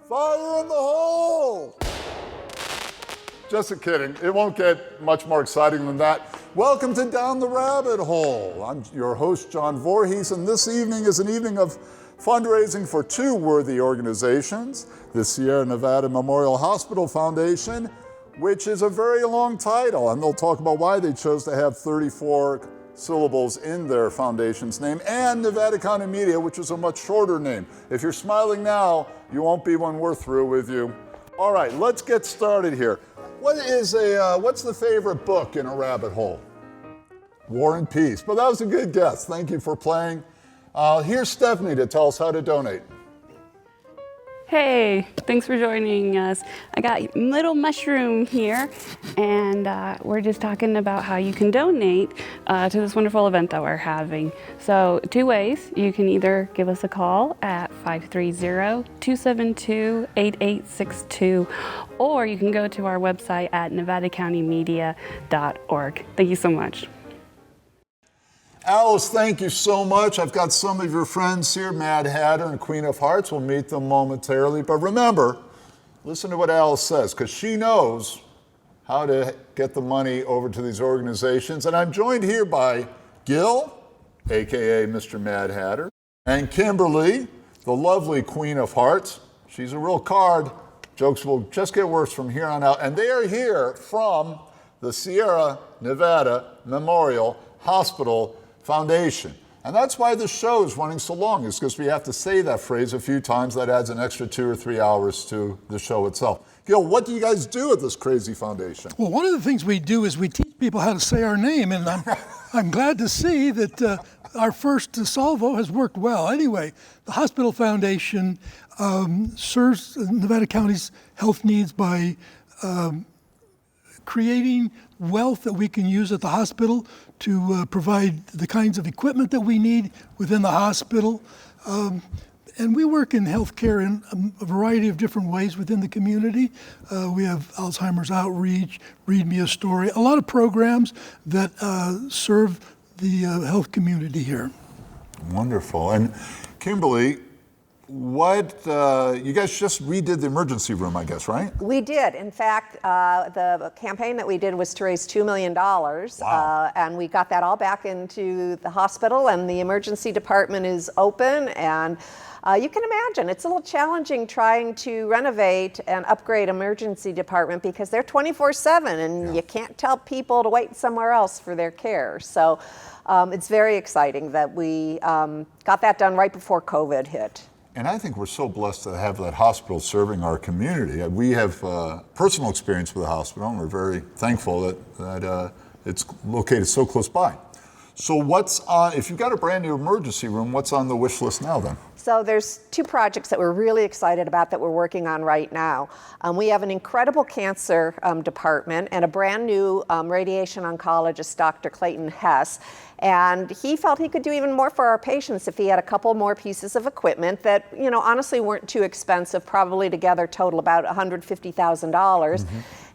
Fire in the hole! Just kidding. It won't get much more exciting than that. Welcome to Down the Rabbit Hole. I'm your host, John Voorhees, and this evening is an evening of fundraising for two worthy organizations, the Sierra Nevada Memorial Hospital Foundation, which is a very long title, and they'll talk about why they chose to have 34 syllables in their foundation's name, and Nevada County Media, which is a much shorter name. If you're smiling now, you won't be when we're through with you. All right, let's get started here. What's the favorite book in a rabbit hole? War and Peace. But that was a good guess. Thank you for playing. Here's Stephanie to tell us how to donate. Hey, thanks for joining us. I got Little Mushroom here, and we're just talking about how you can donate to this wonderful event that we're having. So, two ways. You can either give us a call at 530-272-8862, or you can go to our website at nevadacountymedia.org. Thank you so much. Alice, thank you so much. I've got some of your friends here, Mad Hatter and Queen of Hearts. We'll meet them momentarily. But remember, listen to what Alice says, because she knows how to get the money over to these organizations. And I'm joined here by Gil, a.k.a. Mr. Mad Hatter, and Kimberly, the lovely Queen of Hearts. She's a real card. Jokes will just get worse from here on out. And they are here from the Sierra Nevada Memorial Hospital Foundation. And that's why the show is running so long, is because we have to say that phrase a few times. That adds an extra 2 or 3 hours to the show itself. Gil, what do you guys do at this crazy foundation? Well, one of the things we do is we teach people how to say our name, and I'm glad to see that our first salvo has worked well. Anyway, the Hospital Foundation serves Nevada County's health needs by creating wealth that we can use at the hospital to provide the kinds of equipment that we need within the hospital. And we work in healthcare in a variety of different ways within the community. We have Alzheimer's outreach, Read Me a Story, a lot of programs that serve the health community here. Wonderful. And Kimberly, you guys just redid the emergency room, I guess, right? We did. In fact, the campaign that we did was to raise $2 million. Wow. And we got that all back into the hospital, and the emergency department is open. And you can imagine, it's a little challenging trying to renovate and upgrade emergency department because they're 24/7, and you can't tell people to wait somewhere else for their care. So it's very exciting that we got that done right before COVID hit. And I think we're so blessed to have that hospital serving our community. We have personal experience with the hospital, and we're very thankful that it's located so close by. So if you've got a brand new emergency room, what's on the wish list now then? So there's two projects that we're really excited about that we're working on right now. We have an incredible cancer department and a brand new radiation oncologist, Dr. Clayton Hess. And he felt he could do even more for our patients if he had a couple more pieces of equipment that, honestly weren't too expensive, probably together total about $150,000.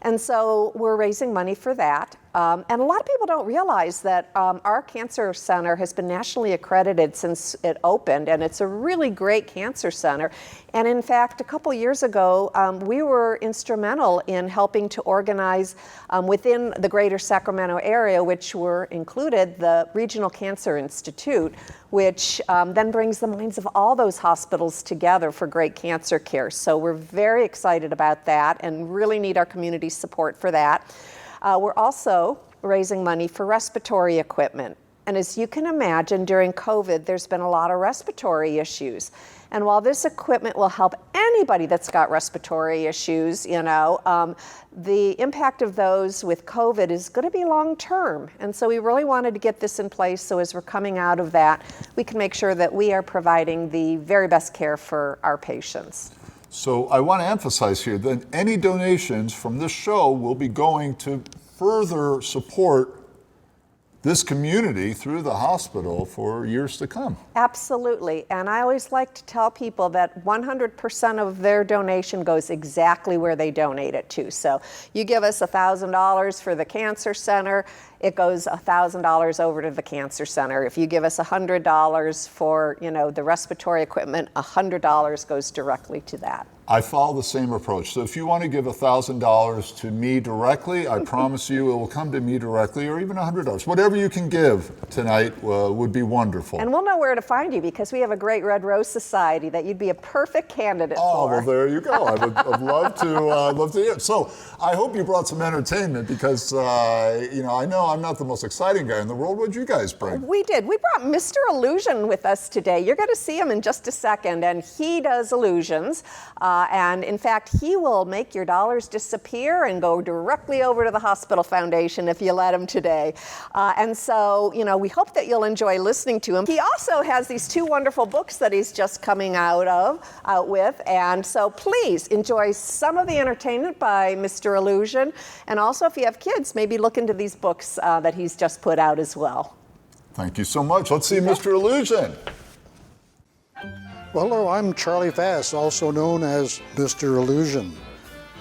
And so we're raising money for that. And a lot of people don't realize that our cancer center has been nationally accredited since it opened, and it's a really great cancer center. And in fact, a couple years ago, we were instrumental in helping to organize within the greater Sacramento area, which were included the Regional Cancer Institute, which then brings the minds of all those hospitals together for great cancer care. So we're very excited about that and really need our community support for that. We're also raising money for respiratory equipment. And as you can imagine, during COVID, there's been a lot of respiratory issues. And while this equipment will help anybody that's got respiratory issues, the impact of those with COVID is going to be long term. And so we really wanted to get this in place so as we're coming out of that, we can make sure that we are providing the very best care for our patients. So I want to emphasize here that any donations from this show will be going to further support this community through the hospital for years to come. Absolutely. And I always like to tell people that 100% of their donation goes exactly where they donate it to. So you give us $1,000 for the cancer center, it goes $1,000 over to the cancer center. If you give us $100 for, the respiratory equipment, $100 goes directly to that. I follow the same approach. So if you want to give $1,000 to me directly, I promise you it will come to me directly, or even $100. Whatever you can give tonight would be wonderful. And we'll know where to find you because we have a great Red Rose Society that you'd be a perfect candidate for. Oh, well, there you go. I'd love to hear it. So I hope you brought some entertainment because, I know I'm not the most exciting guy in the world. What did you guys bring? We did. We brought Mister Illusion with us today. You're going to see him in just a second, and he does illusions. And in fact, he will make your dollars disappear and go directly over to the hospital foundation if you let him today. And so, we hope that you'll enjoy listening to him. He also has these 2 wonderful books that he's just coming out with. And so please enjoy some of the entertainment by Mister Illusion. And also, if you have kids, maybe look into these books that he's just put out as well. Thank you so much. Let's see Mr. Illusion. Well, hello, I'm Charlie Fass, also known as Mister Illusion.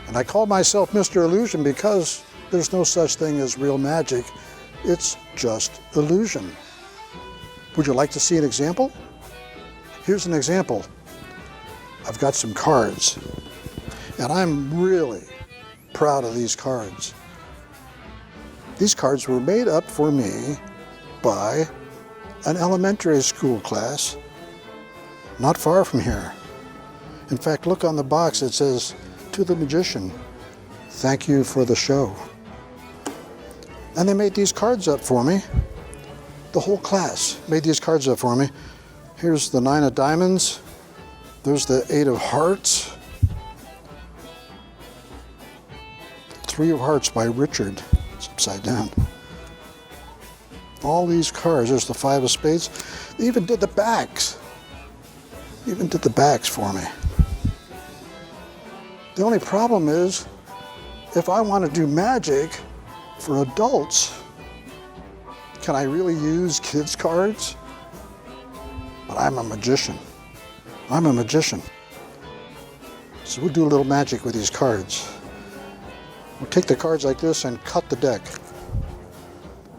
And I call myself Mister Illusion because there's no such thing as real magic. It's just illusion. Would you like to see an example? Here's an example. I've got some cards, and I'm really proud of these cards. These cards were made up for me by an elementary school class not far from here. In fact, look on the box, it says, "To the magician, thank you for the show." And they made these cards up for me. The whole class made these cards up for me. Here's the 9 of diamonds. There's the 8 of hearts. 3 of hearts by Richard. It's upside down. All these cards. There's the 5 of spades. They even did the backs. Even did the backs for me. The only problem is, if I want to do magic for adults, can I really use kids' cards? But I'm a magician. I'm a magician. So we'll do a little magic with these cards. We'll take the cards like this and cut the deck.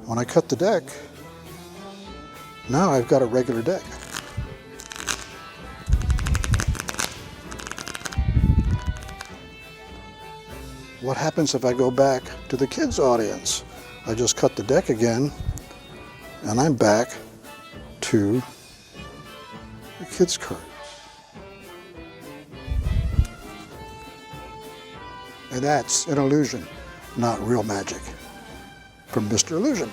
When I cut the deck, now I've got a regular deck. What happens if I go back to the kids' audience? I just cut the deck again, and I'm back to the kids' cards. And that's an illusion, not real magic. From Mister Illusion.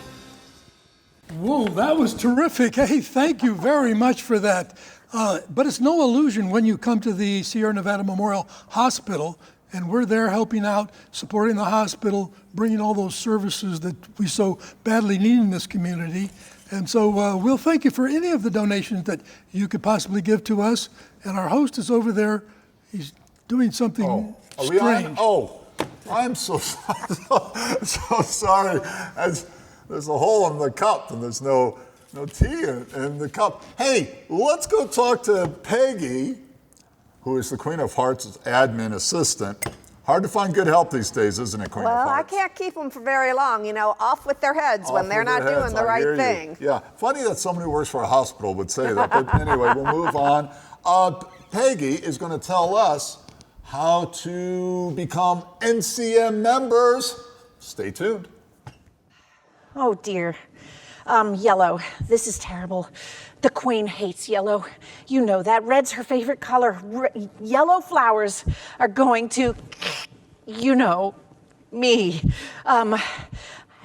Whoa, that was terrific. Hey, thank you very much for that. But it's no illusion when you come to the Sierra Nevada Memorial Hospital, and we're there helping out, supporting the hospital, bringing all those services that we so badly need in this community. And so we'll thank you for any of the donations that you could possibly give to us. And our host is over there. He's doing something Are we on? strange. Oh, I'm so sorry. There's a hole in the cup, and there's no tea in the cup. Hey, let's go talk to Peggy, who is the Queen of Hearts' admin assistant. Hard to find good help these days, isn't it, Queen of Well, I Hearts? can't keep them for very long, off with their heads when they're not doing the right thing. Yeah, funny that somebody who works for a hospital would say that, but anyway, we'll move on. Peggy is going to tell us how to become NCM members. Stay tuned. Oh dear. Yellow. This is terrible. The Queen hates yellow. You know that. Red's her favorite color. Yellow flowers are going to, me. I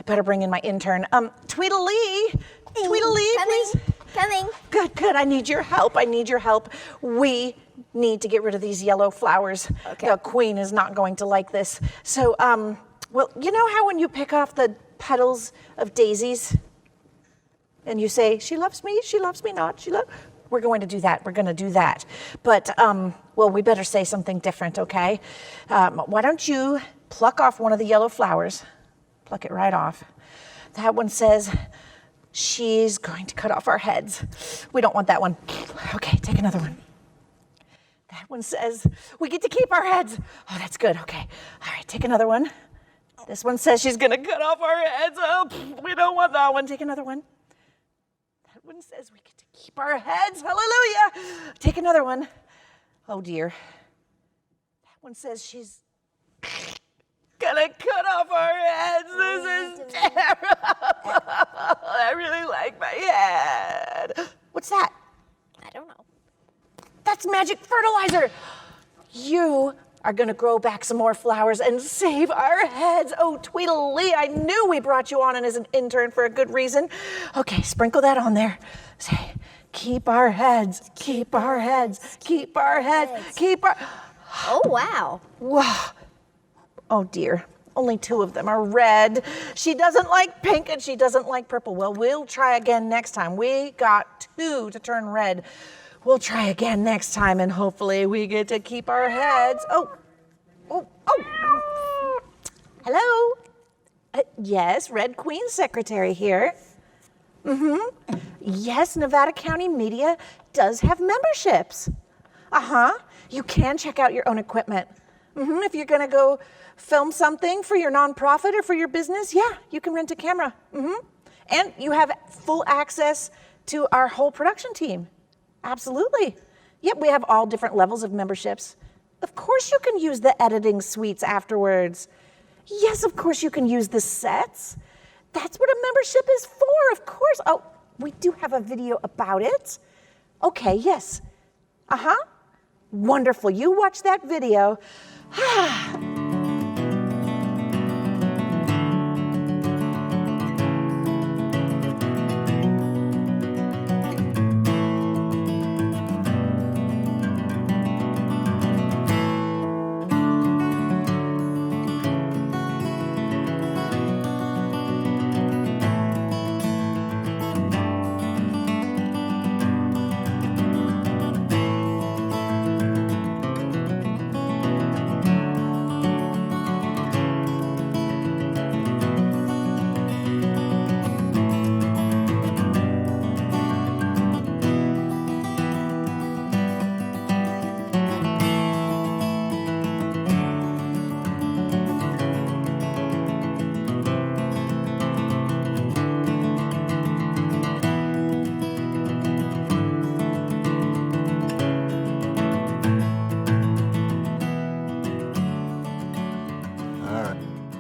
better bring in my intern. Tweedlee. Tweedlee, please. Coming. Good. I need your help. We need to get rid of these yellow flowers. Okay. The Queen is not going to like this. So, well, you know how when you pick off the petals of daisies and you say, she loves me not, we're going to do that. But, well, we better say something different, okay? Why don't you pluck off one of the yellow flowers, pluck it right off. That one says, she's going to cut off our heads. We don't want that one. Okay, take another one. That one says, we get to keep our heads. Oh, that's good, okay. All right, take another one. This one says she's gonna cut off our heads. Oh, we don't want that one. Take another one. That one says we get to keep our heads. Hallelujah. Take another one. Oh dear. One says she's gonna cut off our heads. This is terrible. I really like my head. What's that? I don't know. That's magic fertilizer. You are gonna grow back some more flowers and save our heads. Oh, Tweedledee, I knew we brought you on as an intern for a good reason. Okay, sprinkle that on there. Say, keep our heads, keep our heads, keep our heads, keep our... Oh, wow. Wow. Oh dear, only 2 of them are red. She doesn't like pink and she doesn't like purple. Well, we'll try again next time. We got 2 to turn red. We'll try again next time and hopefully we get to keep our heads. Oh. Hello? Yes, Red Queen Secretary here. Yes, Nevada County Media does have memberships. You can check out your own equipment. If you're gonna go film something for your nonprofit or for your business, yeah, you can rent a camera. And you have full access to our whole production team. Absolutely. Yep, we have all different levels of memberships. Of course you can use the editing suites afterwards. Yes, of course you can use the sets. That's what a membership is for, of course. Oh, we do have a video about it. Okay, yes. Wonderful, you watch that video.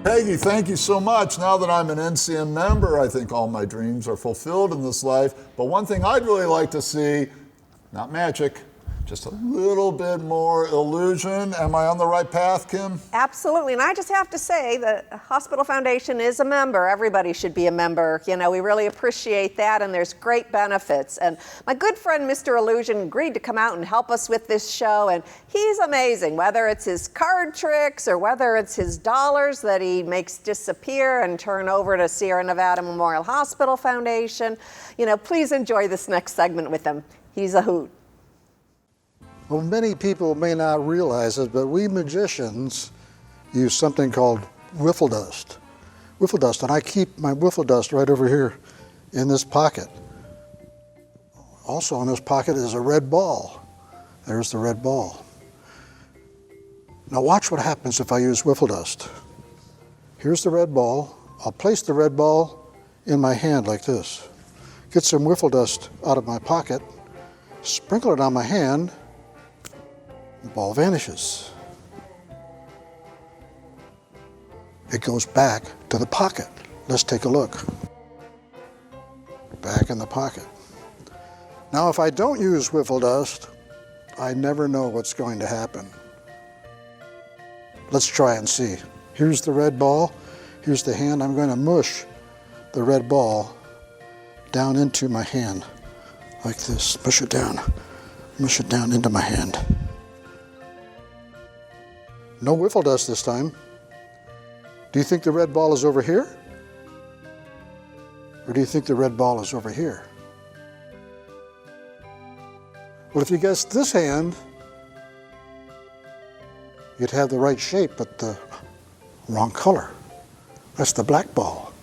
Peggy, thank you so much. Now that I'm an NCM member, I think all my dreams are fulfilled in this life. But one thing I'd really like to see, not magic, just a little bit more illusion. Am I on the right path, Kim? Absolutely, and I just have to say the Hospital Foundation is a member. Everybody should be a member. You know, we really appreciate that, and there's great benefits. And my good friend, Mister Illusion, agreed to come out and help us with this show, and he's amazing, whether it's his card tricks or whether it's his dollars that he makes disappear and turn over to Sierra Nevada Memorial Hospital Foundation. You know, please enjoy this next segment with him. He's a hoot. Well, many people may not realize it, but we magicians use something called wiffle dust. Wiffle dust, and I keep my wiffle dust right over here in this pocket. Also in this pocket is a red ball. There's the red ball. Now watch what happens if I use wiffle dust. Here's the red ball. I'll place the red ball in my hand like this. Get some wiffle dust out of my pocket, sprinkle it on my hand, the ball vanishes. It goes back to the pocket. Let's take a look. Back in the pocket. Now, if I don't use wiffle dust, I never know what's going to happen. Let's try and see. Here's the red ball. Here's the hand. I'm going to mush the red ball down into my hand like this. Mush it down into my hand. No wiffle dust this time. Do you think the red ball is over here? Or do you think the red ball is over here? Well, if you guessed this hand, you'd have the right shape, but the wrong color. That's the black ball.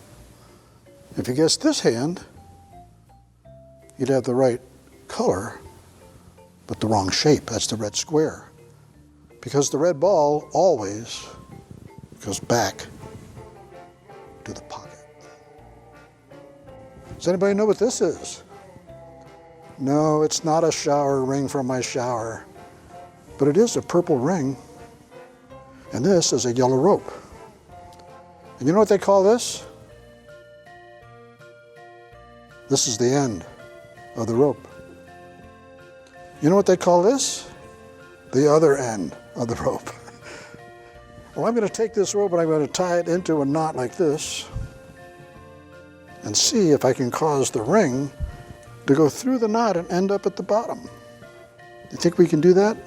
If you guessed this hand, you'd have the right color, but the wrong shape. That's the red square. Because the red ball always goes back to the pocket. Does anybody know what this is? No, it's not a shower ring from my shower, but it is a purple ring. And this is a yellow rope. And you know what they call this? This is the end of the rope. You know what they call this? The other end of the rope. Well, I'm going to take this rope and I'm going to tie it into a knot like this and see if I can cause the ring to go through the knot and end up at the bottom. You think we can do that?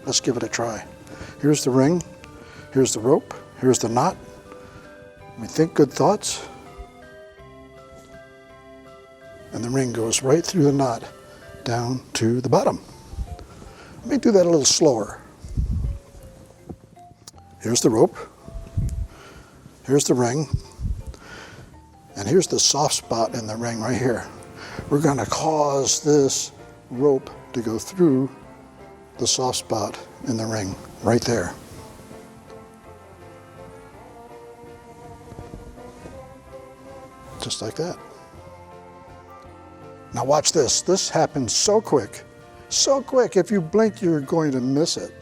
Let's give it a try. Here's the ring, here's the rope, here's the knot. We think good thoughts, and the ring goes right through the knot down to the bottom. Let me do that a little slower. Here's the rope, here's the ring, and here's the soft spot in the ring right here. We're going to cause this rope to go through the soft spot in the ring right there. Just like that. Now watch this. This happens so quick. So quick, if you blink, you're going to miss it.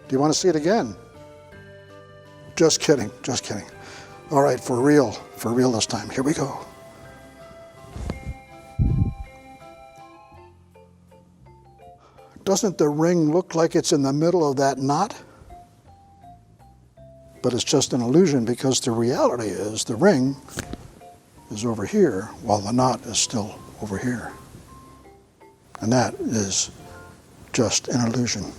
Do you want to see it again? Just kidding, just kidding. All right, for real this time. Here we go. Doesn't the ring look like it's in the middle of that knot? But it's just an illusion, because the reality is the ring is over here while the knot is still over here. And that is just an illusion.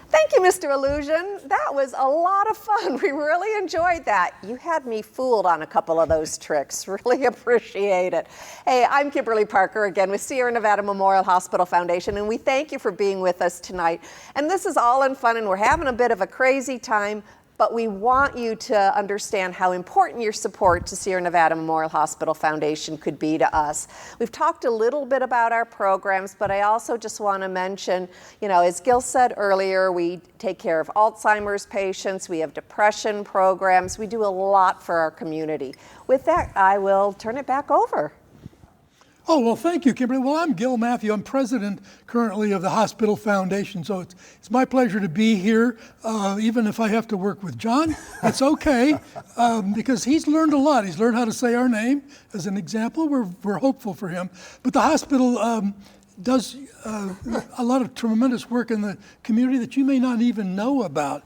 Thank you, Mr. Illusion. That was a lot of fun. We really enjoyed that. You had me fooled on a couple of those tricks. Really appreciate it. Hey, I'm Kimberly Parker again with Sierra Nevada Memorial Hospital Foundation, and we thank you for being with us tonight. And this is all in fun, and we're having a bit of a crazy time, but we want you to understand how important your support to Sierra Nevada Memorial Hospital Foundation could be to us. We've talked a little bit about our programs, but I also just want to mention, you know, as Gil said earlier, we take care of Alzheimer's patients, we have depression programs, we do a lot for our community. With that, I will turn it back over. Oh, well, thank you, Kimberly. Well, I'm Gil Matthew. I'm president currently of the Hospital Foundation, so it's my pleasure to be here, even if I have to work with John. It's okay, because he's learned a lot. He's learned how to say our name, as an example. We're hopeful for him. But the hospital does a lot of tremendous work in the community that you may not even know about.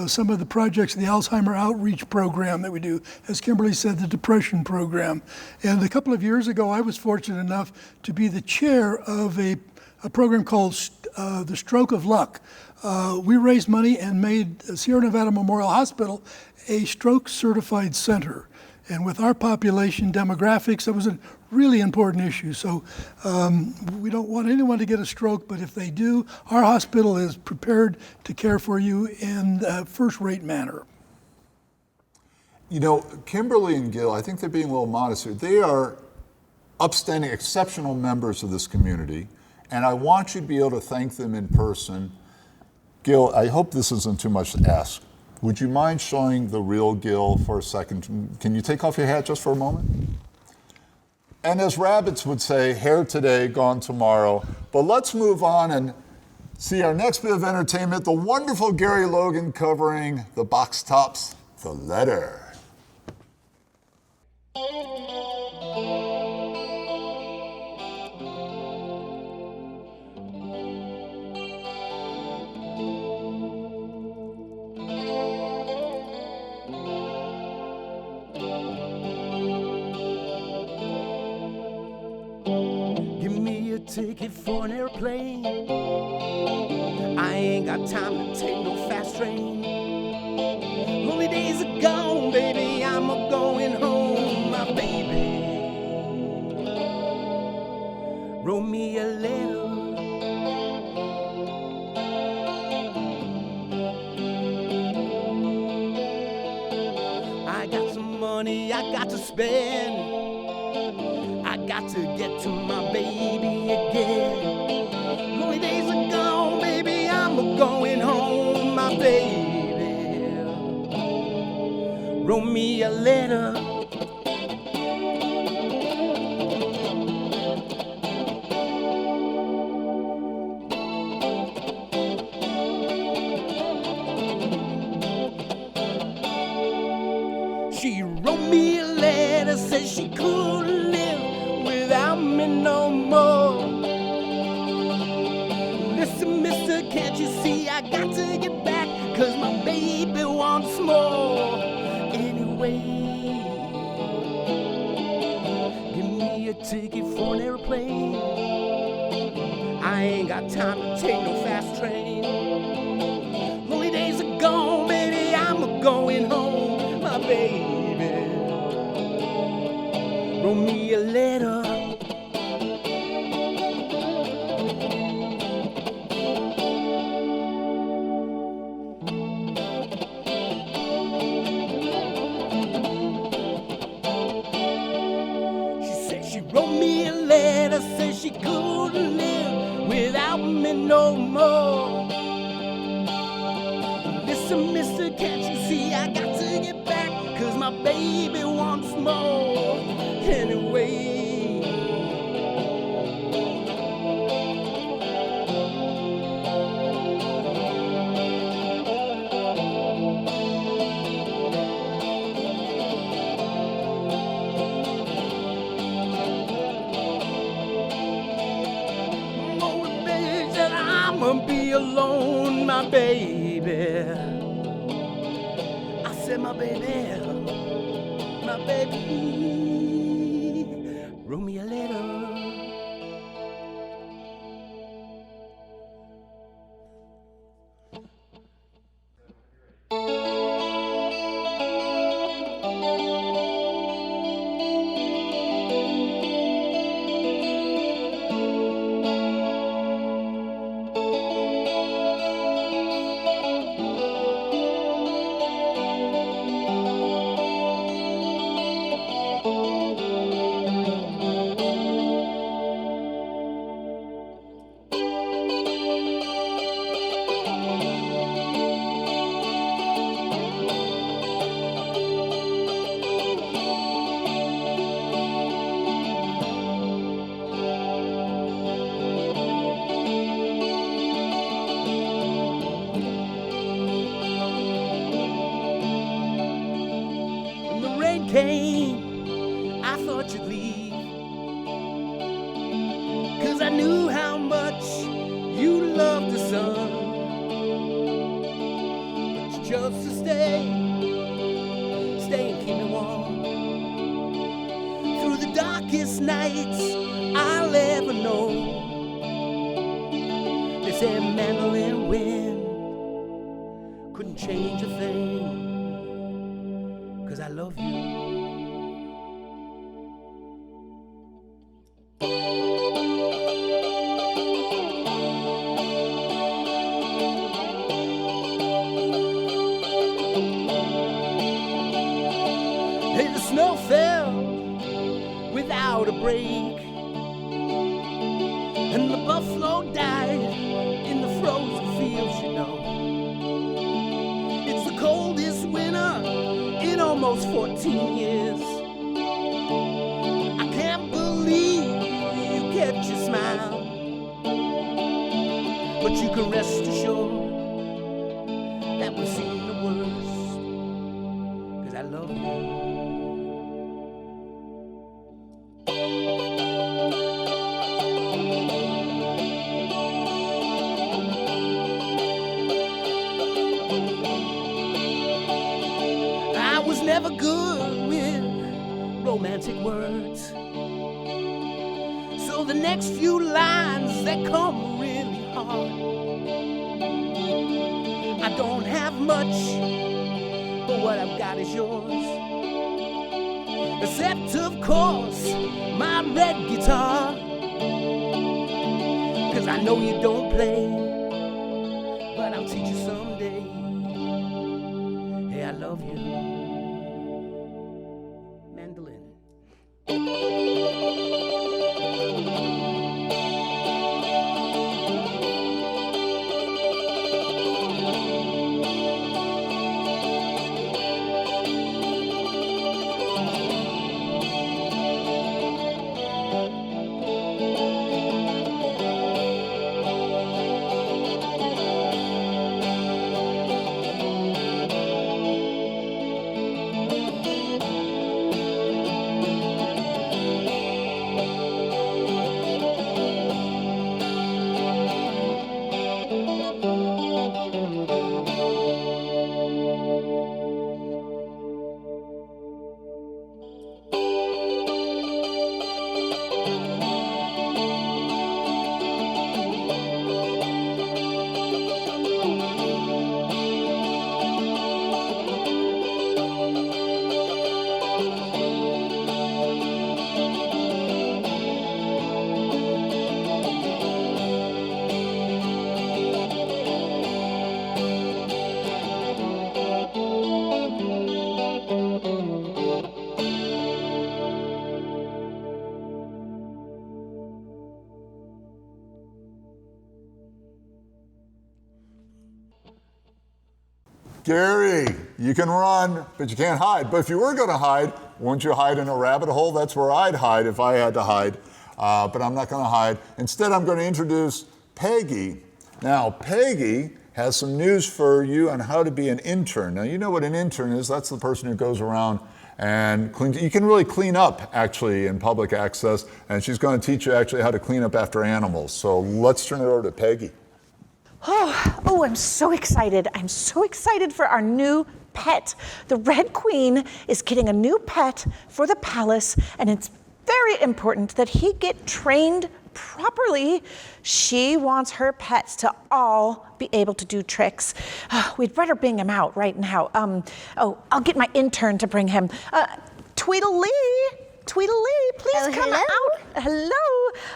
Some of the projects, the Alzheimer Outreach Program that we do, as Kimberly said, the Depression Program. And a couple of years ago, I was fortunate enough to be the chair of a program called the Stroke of Luck. We raised money and made Sierra Nevada Memorial Hospital a stroke certified center. And with our population demographics, that was a really important issue. So we don't want anyone to get a stroke, but if they do, our hospital is prepared to care for you in a first-rate manner. You know, Kimberly and Gil, I think they're being a little modest here. They are upstanding, exceptional members of this community, and I want you to be able to thank them in person. Gil, I hope this isn't too much to ask. Would you mind showing the real Gil for a second? Can you take off your hat just for a moment? And as rabbits would say, hair today, gone tomorrow. But let's move on and see our next bit of entertainment, the wonderful Gary Logan covering the Box Tops, The Letter. Ticket for an airplane. I ain't got time to take no fast train. Lonely days are gone, baby. I'm a going home, my baby. Wrote me a letter. I got some money I got to spend. I got to get to my baby again. Lonely days are gone, baby, I'm going home, my baby. Wrote me a letter. she couldn't live without me no more. Listen, mister, can't you see I got to get back? 'Cause my baby wants more. Anyway, give me a ticket for an airplane. I ain't got time to take no fast train. Lonely days are gone, baby, I'm going home. My baby wrote me a letter. She wrote me a letter, said she couldn't live without me no more. Listen, mister, can't you see I got to get back? 'Cause my baby wants more. Anyway, I'ma be alone, my baby. I said, my baby wrote me a letter. Came, I thought you'd leave, 'cause I knew how much you loved the sun. But you chose to stay and keep me warm through the darkest nights I'll ever know. They say mandolin wind couldn't change a thing, 'cause I love you. Hey, the snow fell without a break, and the buffalo died in the frozen fields, you know. It's the coldest winter in almost 14 years. I can't believe you kept your smile, but you can rest assured that we've seen the worst, 'cause I love you. I was never good with romantic words, so the next few lines that come really hard. I don't have much, but what I've got is yours, except of course my red guitar, 'cause I know you don't play, but I'll teach you someday. Hey, I love you. Mandolin. Gary, you can run, but you can't hide. But if you were going to hide, wouldn't you hide in a rabbit hole? That's where I'd hide if I had to hide. But I'm not going to hide. Instead, I'm going to introduce Peggy. Now, Peggy has some news for you on how to be an intern. Now, you know what an intern is. That's the person who goes around and cleans. You can really clean up, actually, in public access. And she's going to teach you, actually, how to clean up after animals. So let's turn it over to Peggy. Oh, I'm so excited. I'm so excited for our new pet. The Red Queen is getting a new pet for the palace, and it's very important that he get trained properly. She wants her pets to all be able to do tricks. We'd better bring him out right now. I'll get my intern to bring him. Tweedlee, please come out. Hello.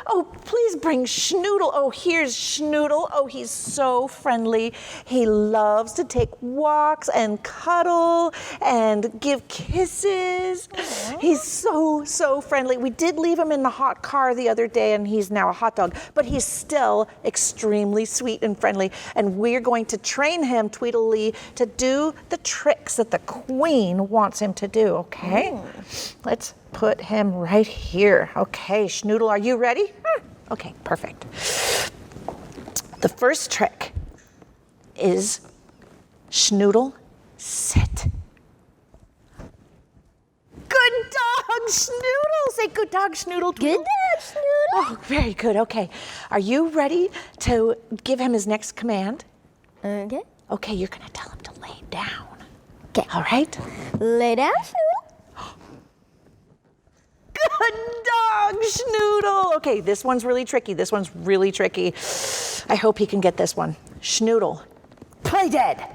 Oh, please bring Schnoodle. Oh, here's Schnoodle. Oh, he's so friendly. He loves to take walks and cuddle and give kisses. Aww. He's so friendly. We did leave him in the hot car the other day, and he's now a hot dog, but he's still extremely sweet and friendly. And we're going to train him, Tweedlee, to do the tricks that the Queen wants him to do, okay? Let's put him right here. Okay, Schnoodle, are you ready? Okay, perfect. The first trick is Schnoodle, sit. Good dog, Schnoodle. Say good dog, Schnoodle. Good dog, Schnoodle. Oh, very good. Okay. Are you ready to give him his next command? Okay. Okay, you're going to tell him to lay down. Okay. All right? Lay down, Schnoodle. Good dog, Schnoodle. Okay, this one's really tricky. I hope he can get this one. Schnoodle, play dead.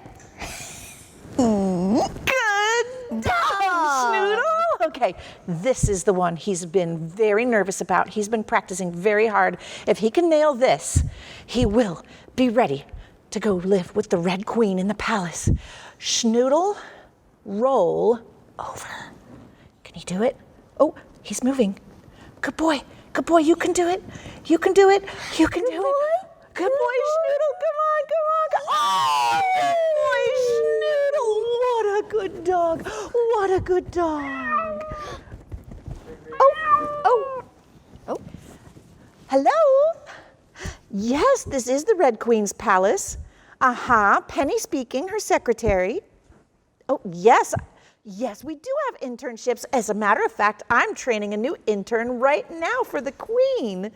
Good dog, Schnoodle. Okay, this is the one he's been very nervous about. He's been practicing very hard. If he can nail this, he will be ready to go live with the Red Queen in the palace. Schnoodle, roll over. Can you do it? Oh, he's moving. Good boy, you can do it. You can do it. Good boy, Schnoodle, come on. Oh, good boy, Schnoodle, what a good dog. Oh. Hello? Yes, this is the Red Queen's palace. Penny speaking, her secretary. Oh, yes, we do have internships. As a matter of fact, I'm training a new intern right now for the Queen.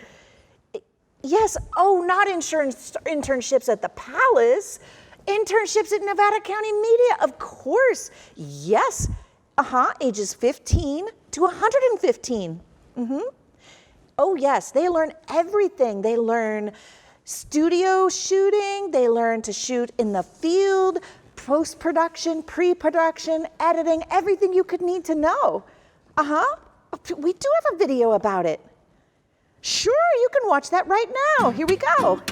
Yes, not internships at the palace. Internships at Nevada County Media, of course. Yes, ages 15 to 115. Oh yes, they learn everything. They learn studio shooting, they learn to shoot in the field, post-production, pre-production, editing, everything you could need to know. We do have a video about it. Sure, you can watch that right now. Here we go.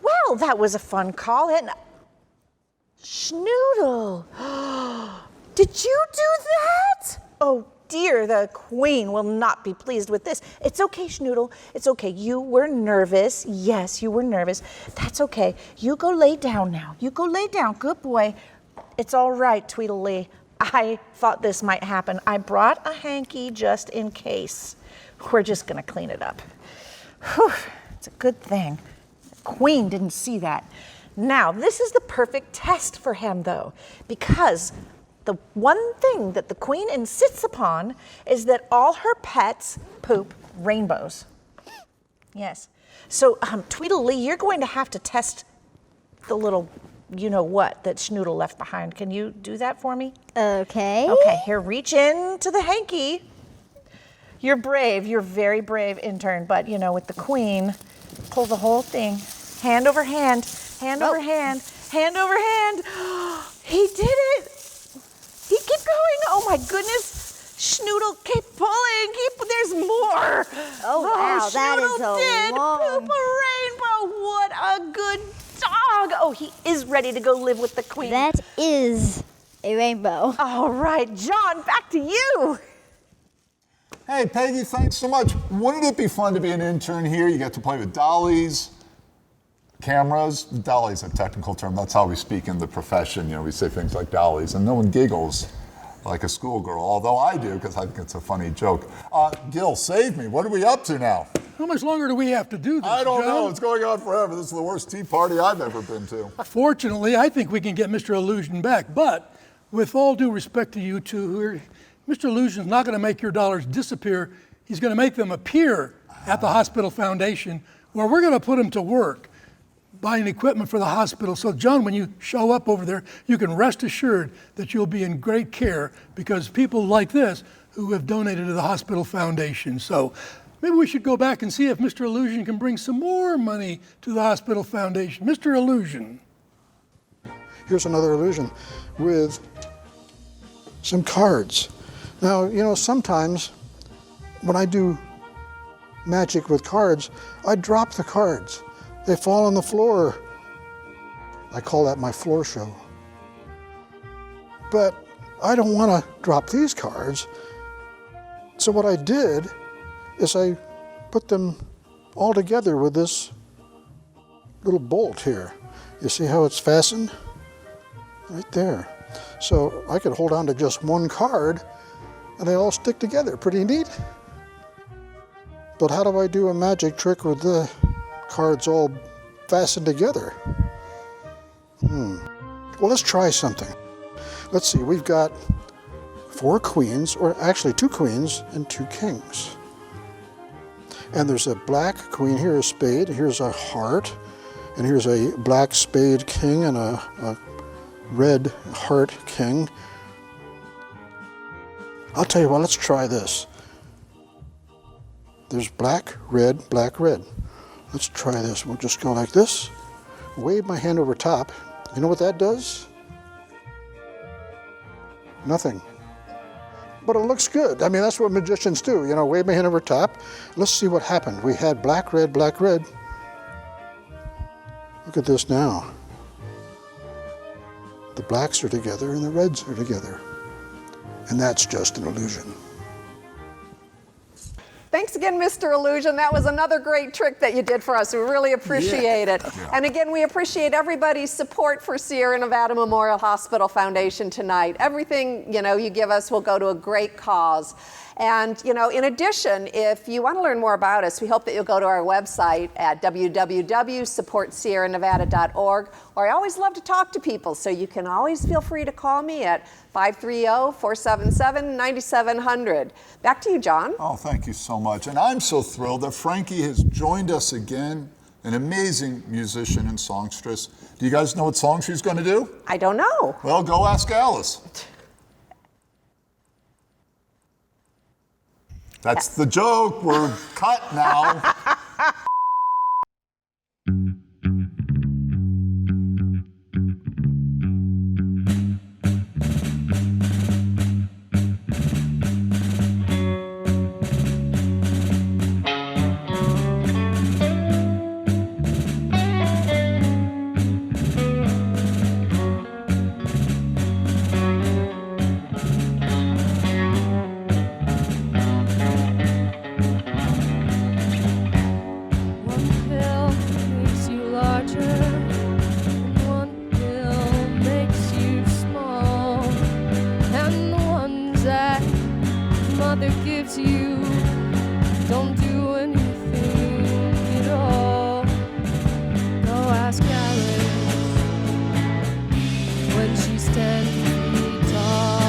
Well, that was a fun call. And Schnoodle, did you do that? Oh dear, the Queen will not be pleased with this. It's okay, Schnoodle. It's okay. You were nervous. Yes, you were nervous. That's okay. You go lay down now. You go lay down. Good boy. It's all right, Tweedlee. I thought this might happen. I brought a hanky just in case. We're just going to clean it up. Whew, it's a good thing. The Queen didn't see that. Now, this is the perfect test for him, though, because the one thing that the Queen insists upon is that all her pets poop rainbows. Yes. So, Tweedledee, you're going to have to test the little you-know-what that Schnoodle left behind. Can you do that for me? Okay. Okay, here, reach into the hanky. You're brave. You're very brave, intern. But, with the Queen, pull the whole thing. Hand over hand, hand over hand, hand over hand. He did it. He keep going. Oh, my goodness. Schnoodle, keep pulling. There's more. Oh, wow, that is Schnoodle a did long... poop a rainbow. What a good dog. Oh, he is ready to go live with the Queen. That is a rainbow. All right, John, back to you. Hey, Peggy, thanks so much. Wouldn't it be fun to be an intern here? You get to play with dollies, cameras. Dolly's a technical term. That's how we speak in the profession. We say things like dollies, and no one giggles like a schoolgirl, although I do, because I think it's a funny joke. Gil, save me. What are we up to now? How much longer do we have to do this, I don't John? know. It's going on forever. This is the worst tea party I've ever been to. Fortunately, I think we can get Mr. Illusion back, but with all due respect to you two, Mr. Illusion's not going to make your dollars disappear. He's going to make them appear at the hospital foundation, where we're going to put them to work buying equipment for the hospital. So, John, when you show up over there, you can rest assured that you'll be in great care, because people like this who have donated to the hospital foundation. So maybe we should go back and see if Mr. Illusion can bring some more money to the hospital foundation. Mr. Illusion. Here's another illusion with some cards. Now, sometimes when I do magic with cards, I drop the cards. They fall on the floor. I call that my floor show. But I don't want to drop these cards. So what I did is I put them all together with this little bolt here. You see how it's fastened? Right there. So I could hold on to just one card and they all stick together. Pretty neat. But how do I do a magic trick with the cards all fastened together? Well, let's try something. Let's see, we've got 4 queens, or actually 2 queens and 2 kings. And there's a black queen here, a spade, here's a heart, and here's a black spade king and a red heart king. I'll tell you what, let's try this. There's black, red, black, red. Let's try this. We'll just go like this. Wave my hand over top. You know what that does? Nothing. But it looks good. I mean, that's what magicians do. Wave my hand over top. Let's see what happened. We had black, red, black, red. Look at this now. The blacks are together and the reds are together. And that's just an illusion. Thanks again, Mr. Illusion. That was another great trick that you did for us. We really appreciate it. Yeah. And again, we appreciate everybody's support for Sierra Nevada Memorial Hospital Foundation tonight. Everything, you give us will go to a great cause. And, in addition, if you want to learn more about us, we hope that you'll go to our website at www.supportsierranevada.org. Or I always love to talk to people, so you can always feel free to call me at 530-477-9700. Back to you, John. Oh, thank you so much. And I'm so thrilled that Frankie has joined us again, an amazing musician and songstress. Do you guys know what song she's going to do? I don't know. Well, go ask Alice. That's the joke. We're cut now. When she's 10 feet tall.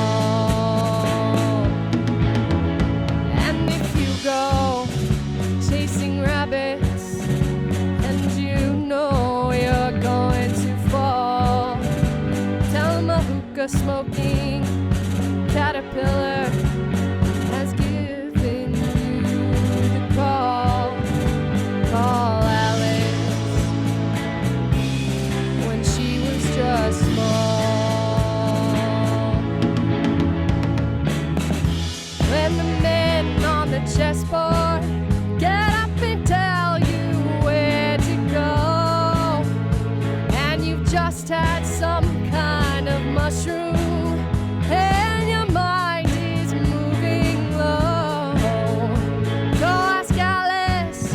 cigar-smoking caterpillar has given you the call. Call Alice when she was just small. When the men on the chessboard get up and tell you where to go, and you've just had some kind of mushroom, and your mind is moving low, go ask Alice,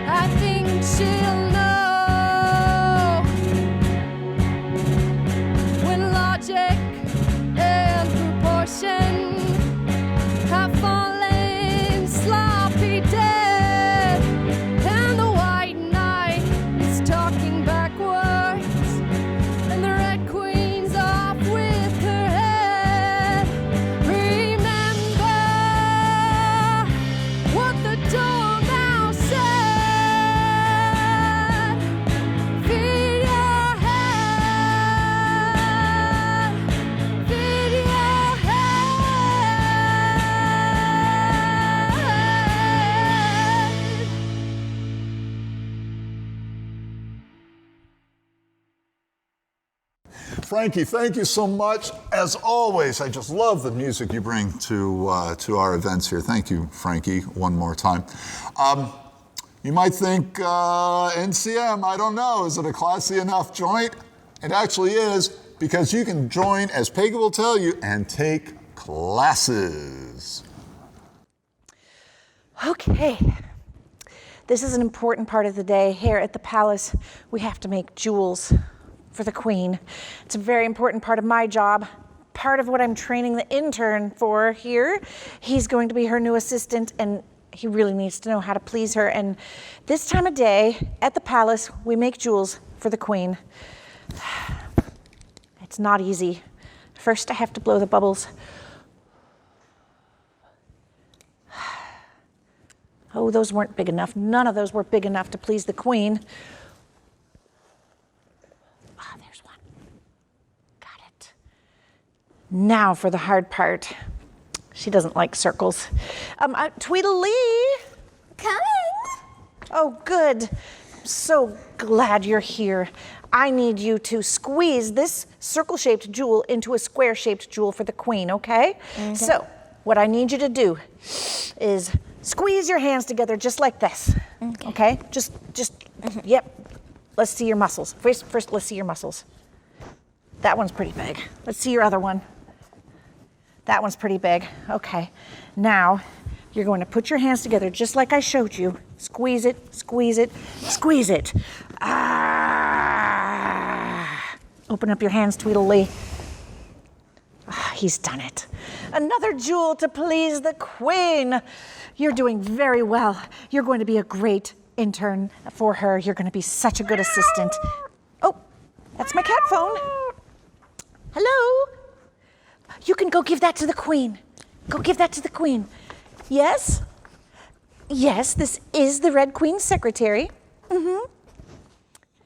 I think she'll know. When logic and proportion have fallen sloppy dead, and the white knight is talking backwards, and the red queen's off with her head. Remember what the dormouse said. Feed your head. Feed your head. Frankie, thank you so much. As always, I just love the music you bring to our events here. Thank you, Frankie, one more time. You might think NCM, I don't know, is it a classy enough joint? It actually is, because you can join, as Pega will tell you, and take classes. Okay. This is an important part of the day. Here at the palace, we have to make jewels for the queen. It's a very important part of my job, part of what I'm training the intern for here. He's going to be her new assistant, and he really needs to know how to please her. And this time of day at the palace, we make jewels for the queen. It's not easy. First, I have to blow the bubbles. Oh, those weren't big enough. None of those were big enough to please the queen. Ah, there's one. Got it. Now for the hard part. She doesn't like circles. Tweedlee. Coming. Oh, good. I'm so glad you're here. I need you to squeeze this circle-shaped jewel into a square-shaped jewel for the queen, okay? So, what I need you to do is squeeze your hands together just like this, okay? Just, yep. Let's see your muscles. First, let's see your muscles. That one's pretty big. Let's see your other one. That one's pretty big. Okay. Now, you're going to put your hands together just like I showed you. Squeeze it, squeeze it, squeeze it. Ah. Open up your hands, Tweedlee. Ah, he's done it. Another jewel to please the queen. You're doing very well. You're going to be a great intern for her. You're going to be such a good assistant. Oh, that's my cat phone. Hello? You can go give that to the queen. Go give that to the queen. Yes? Yes, this is the Red Queen's secretary.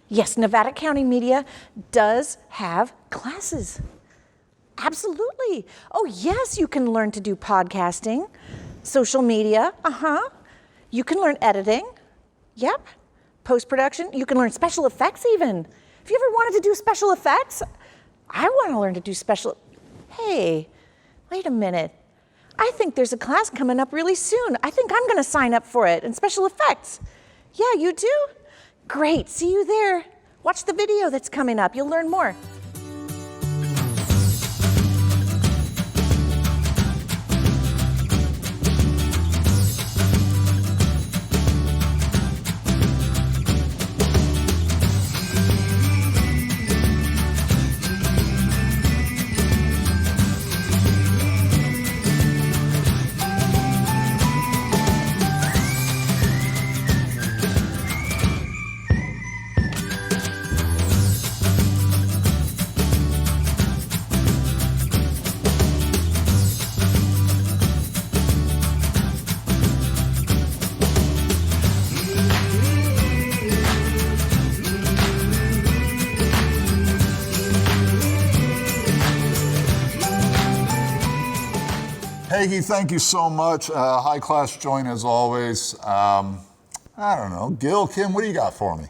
Yes, Nevada County Media does have classes. Absolutely. Oh, yes, you can learn to do podcasting, social media. You can learn editing. Yep. Post-production. You can learn special effects even. Have you ever wanted to do special effects? I want to learn to do special... Hey, wait a minute. I think there's a class coming up really soon. I think I'm going to sign up for it in special effects. Yeah, you do? Great. See you there. Watch the video that's coming up. You'll learn more. Peggy, thank you so much. High class joint as always. I don't know. Gil, Kim, what do you got for me?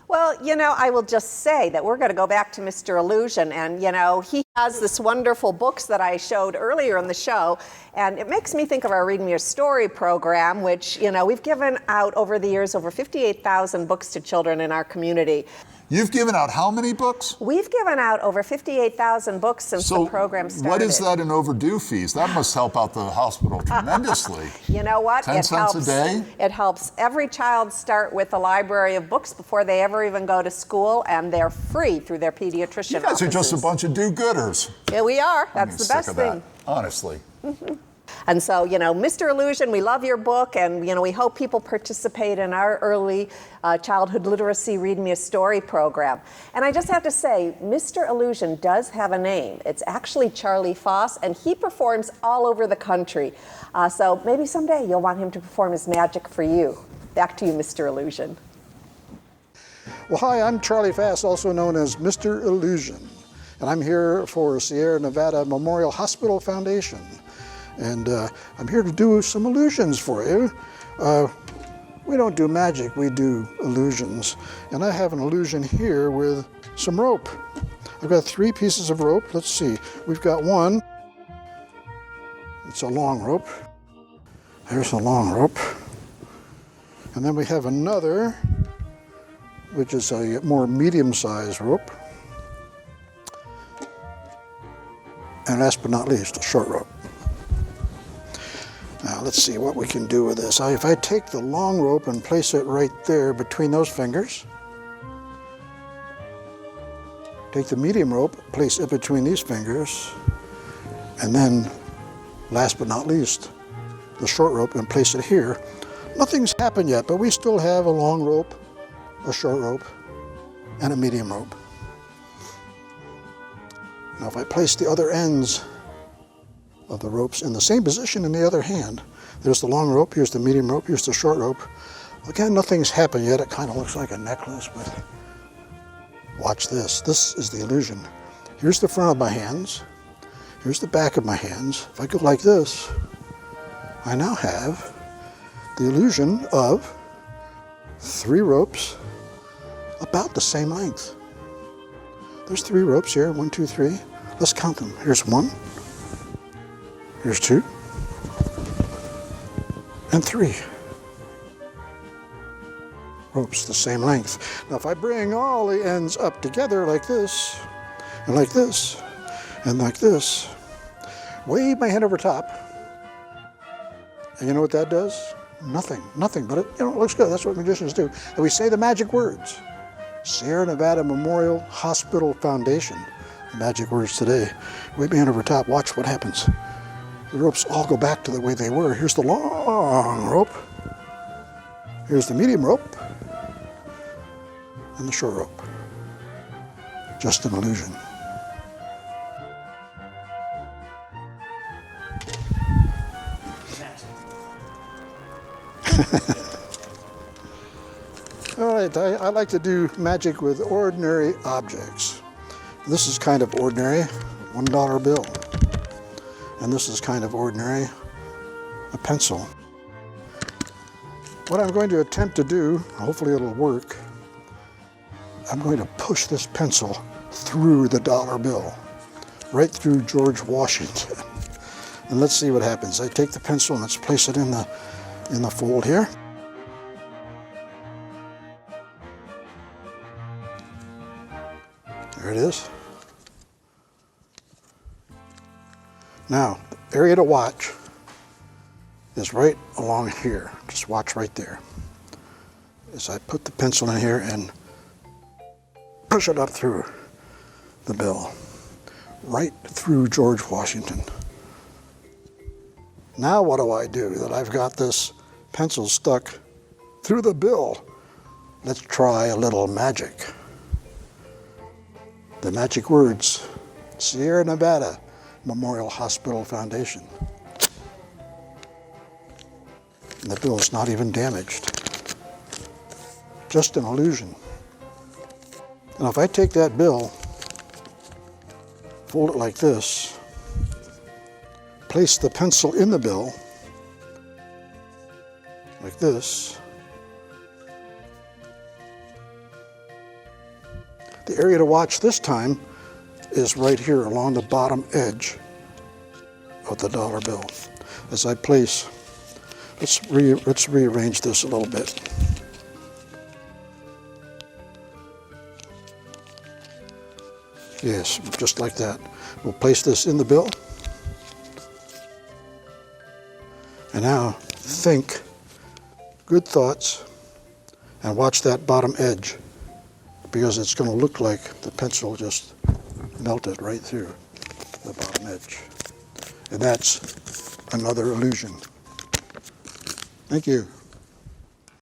Well, I will just say that we're going to go back to Mr. Illusion, and he has this wonderful books that I showed earlier in the show, and it makes me think of our Read Me a Story program, which we've given out over the years over 58,000 books to children in our community. You've given out how many books? We've given out over 58,000 books since the program started. What is that in overdue fees? That must help out the hospital tremendously. You know what? 10 cents a day? It helps every child start with a library of books before they ever even go to school, and they're free through their pediatrician You guys offices. are just a bunch of do-gooders. Yeah, we are. I'm That's the sick best of thing. that, honestly. And so, Mr. Illusion, we love your book, and, we hope people participate in our early childhood literacy Read Me a Story program. And I just have to say, Mr. Illusion does have a name. It's actually Charlie Fass, and he performs all over the country. So maybe someday you'll want him to perform his magic for you. Back to you, Mr. Illusion. Well, hi, I'm Charlie Fass, also known as Mr. Illusion, and I'm here for Sierra Nevada Memorial Hospital Foundation. And I'm here to do some illusions for you. We don't do magic, we do illusions. And I have an illusion here with some rope. I've got 3 pieces of rope. Let's see, we've got one. It's a long rope. There's a long rope. And then we have another, which is a more medium-sized rope. And last but not least, a short rope. Now let's see what we can do with this. If I take the long rope and place it right there between those fingers, take the medium rope, place it between these fingers, and then last but not least, the short rope and place it here. Nothing's happened yet, but we still have a long rope, a short rope, and a medium rope. Now if I place the other ends of the ropes in the same position in the other hand, there's the long rope, here's the medium rope, here's the short rope. Again, nothing's happened yet. It kind of looks like a necklace, but watch this. This is the illusion. Here's the front of my hands, here's the back of my hands. If I go like this, I now have the illusion of 3 ropes about the same length. There's 3 ropes here, 1, 2, 3. Let's count them. Here's 1, here's 2, and 3. Ropes the same length. Now if I bring all the ends up together like this, and like this, and like this, wave my hand over top, and you know what that does? Nothing, but it looks good. That's what magicians do. And we say the magic words. Sierra Nevada Memorial Hospital Foundation. The magic words today. Wave my hand over top, watch what happens. The ropes all go back to the way they were. Here's the long rope. Here's the medium rope. And the short rope. Just an illusion. All right, I like to do magic with ordinary objects. This is kind of ordinary, $1 bill. And this is kind of ordinary, a pencil. What I'm going to attempt to do, hopefully it'll work, I'm going to push this pencil through the dollar bill, right through George Washington. And let's see what happens. I take the pencil and let's place it in the fold here. There it is. Now, the area to watch is right along here. Just watch right there. As I put the pencil in here and push it up through the bill, right through George Washington. Now what do I do that I've got this pencil stuck through the bill? Let's try a little magic. The magic words, Sierra Nevada Memorial Hospital Foundation. And the bill is not even damaged. Just an illusion. And if I take that bill, fold it like this, place the pencil in the bill, like this. The area to watch this time is right here along the bottom edge of the dollar bill. As I place, let's rearrange this a little bit. Yes, just like that. We'll place this in the bill. And now think good thoughts and watch that bottom edge, because it's going to look like the pencil just melted right through the bottom edge. And that's another illusion. Thank you.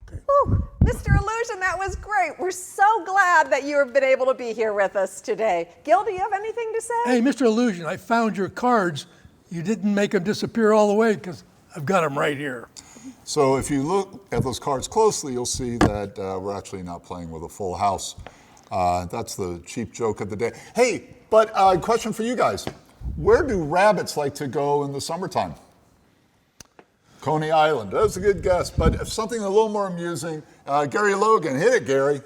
Whew, Mr. Illusion, that was great. We're so glad that you have been able to be here with us today. Gil, do you have anything to say? Hey, Mr. Illusion, I found your cards. You didn't make them disappear all the way because I've got them right here. So if you look at those cards closely, you'll see that we're actually not playing with a full house. That's the cheap joke of the day. Hey, but question for you guys. Where do rabbits like to go in the summertime? Coney Island. That was a good guess, but something a little more amusing. Gary Logan, hit it, Gary.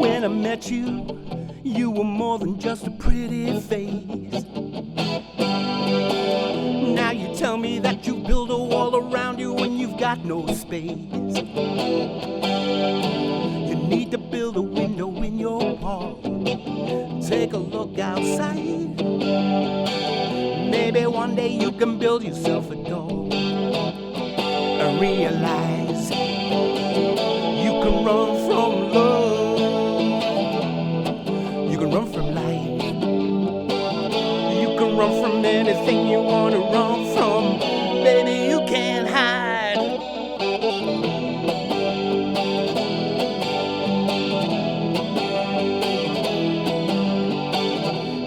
When I met you, you were more than just a pretty face. Now you tell me that you build a wall around you when you've got no space. You need to build a window in your wall. Take a look outside. Maybe one day you can build yourself a door. And realize you can run from love. Run from life. You can run from anything you want to run from. Baby, you can't hide.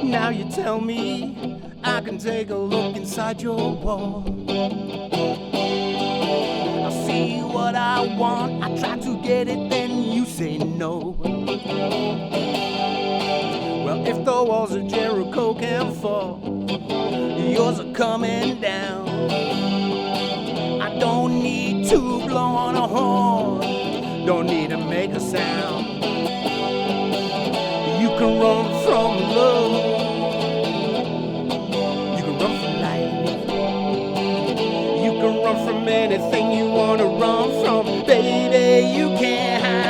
Now you tell me I can take a look inside your wall. I see what I want. I try to get it, then you say no. Well, if the walls of Jericho can fall, yours are coming down. I don't need to blow on a horn, don't need to make a sound. You can run from love, you can run from life, you can run from anything you want to run from. Baby, you can't hide.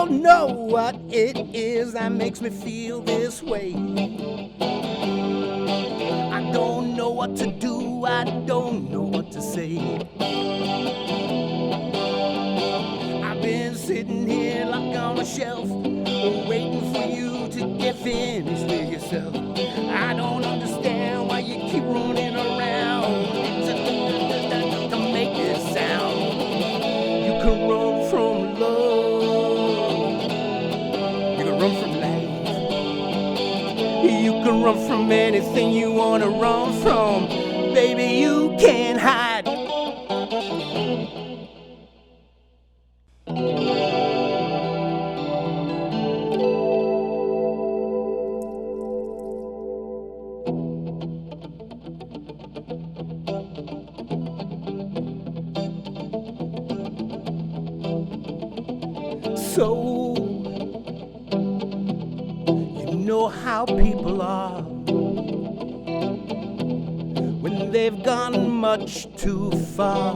Know what it is that makes me feel this way. I don't know what to do, I don't know what to say. I've been sitting here like on a shelf, waiting for you to get finished with yourself. I don't understand why you keep running around to make this sound. You can run from love, run from life. You can run from anything you want to run from. Baby, you can't hide. So know how people are when they've gone much too far,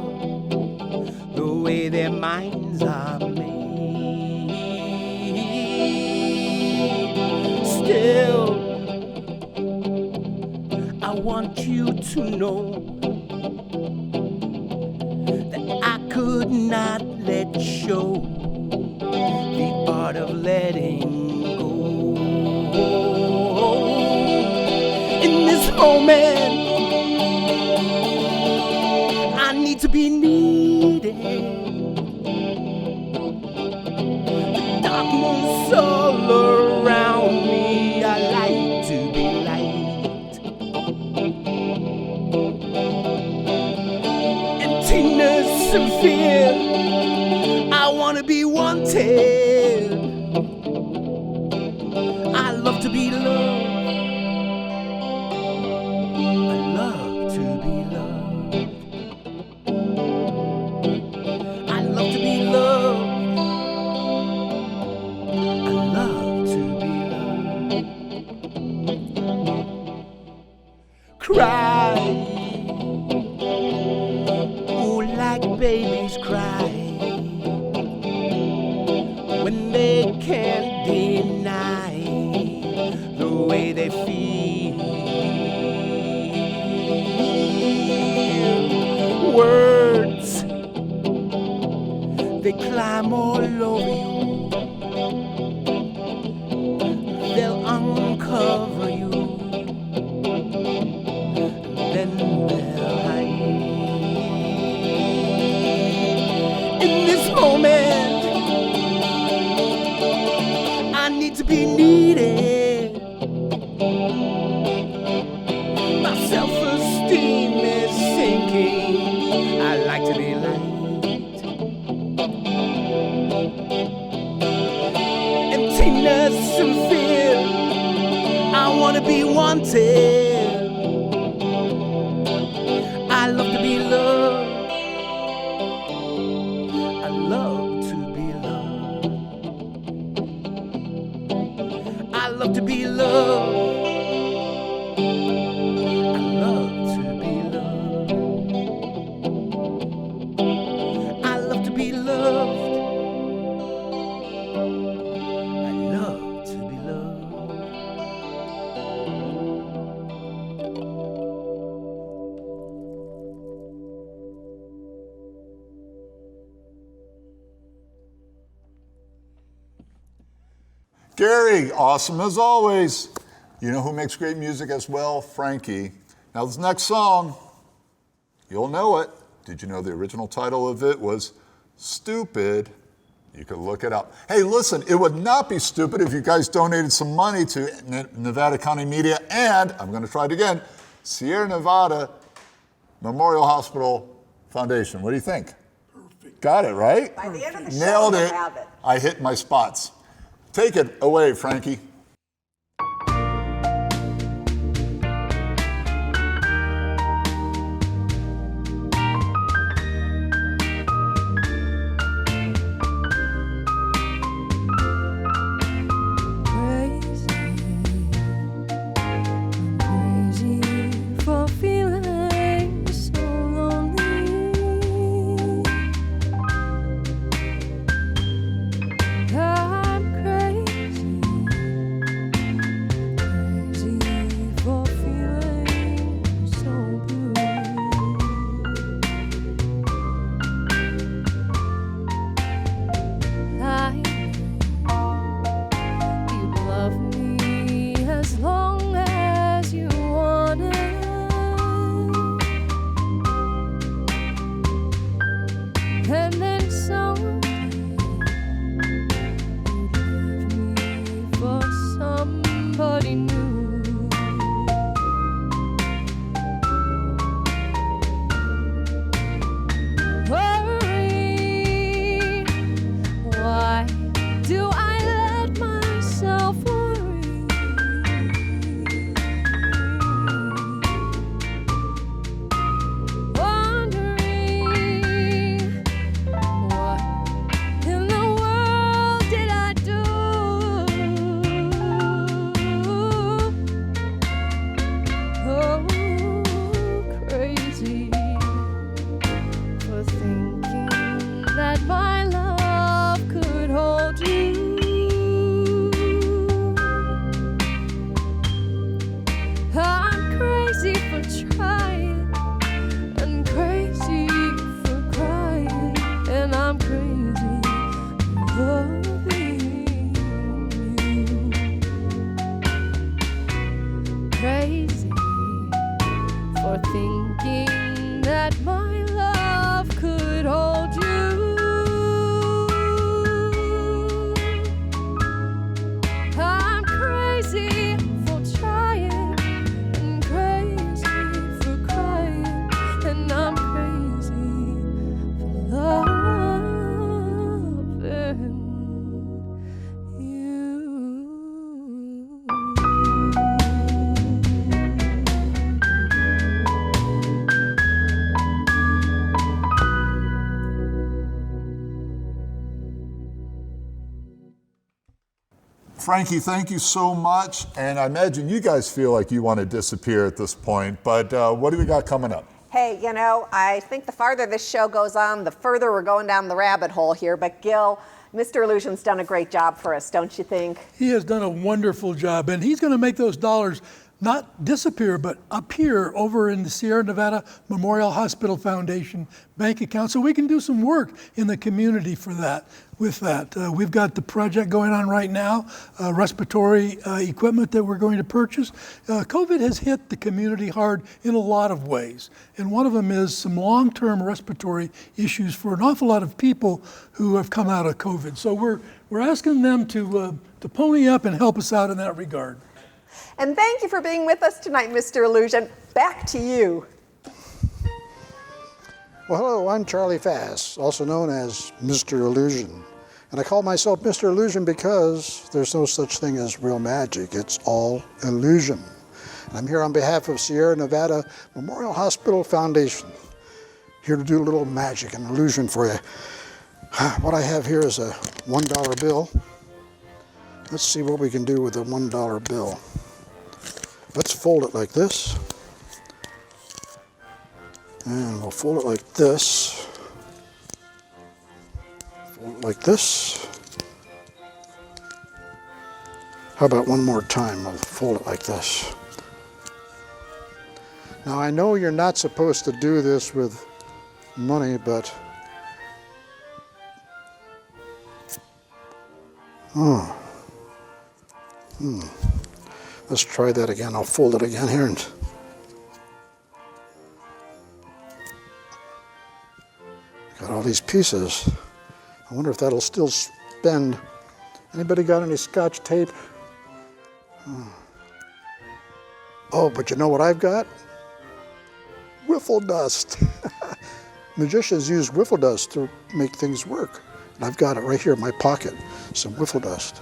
the way their minds are made. Still, I want you to know that I could not let show the art of letting go. In this moment, I need to be needed. The darkness all around me, I like to be light. Emptiness and fear, I wanna be wanted. I love to be loved. I love to be loved. I love to be loved. I love to be loved. Cry, ooh, like babies cry when they can't deny the way they feel. Words, they climb all over you. They'll uncover you, then they'll hide. In this moment, I need to be needed. My self-esteem is sinking. I like to be light. Emptiness and fear, I wanna be wanted. I love to be loved. I love to be loved. I love to be loved. I love to be loved. I love to be loved. I love to be loved. Gary, awesome as always. You know who makes great music as well? Frankie. Now this next song, you'll know it. Did you know the original title of it was Stupid? You could look it up. Hey, listen, it would not be stupid if you guys donated some money to Nevada County Media and, I'm going to try it again, Sierra Nevada Memorial Hospital Foundation. What do you think? Perfect. Got it, right? By the end of the show, Nailed you'll it. have it. I hit my spots. Take it away, Frankie. crazy for trying and crazy for crying, and I'm crazy for loving you. Frankie, thank you so much. And I imagine you guys feel like you want to disappear at this point, but what do we got coming up? Hey, you know, I think the farther this show goes on, the further we're going down the rabbit hole here. But Gil, Mr. Illusion's done a great job for us, don't you think? He has done a wonderful job, and he's going to make those dollars not disappear, but appear over in the Sierra Nevada Memorial Hospital Foundation bank account, so we can do some work in the community for that. With that, we've got the project going on right now, respiratory equipment that we're going to purchase. COVID has hit the community hard in a lot of ways, and one of them is some long-term respiratory issues for an awful lot of people who have come out of COVID. So we're asking them to pony up and help us out in that regard. And thank you for being with us tonight, Mr. Illusion. Back to you. Well, hello, I'm Charlie Fass, also known as Mister Illusion. And I call myself Mister Illusion because there's no such thing as real magic. It's all illusion. And I'm here on behalf of Sierra Nevada Memorial Hospital Foundation, here to do a little magic and illusion for you. What I have here is a $1 bill. Let's see what we can do with a $1 bill. Let's fold it like this. And we'll fold it like this. Fold it like this. How about one more time? I'll fold it like this. Now I know you're not supposed to do this with money, but let's try that again. I'll fold it again here and got all these pieces. I wonder if that'll still spend. Anybody got any Scotch tape? Oh, but you know what I've got? Wiffle dust. Magicians use wiffle dust to make things work. And I've got it right here in my pocket, some wiffle dust.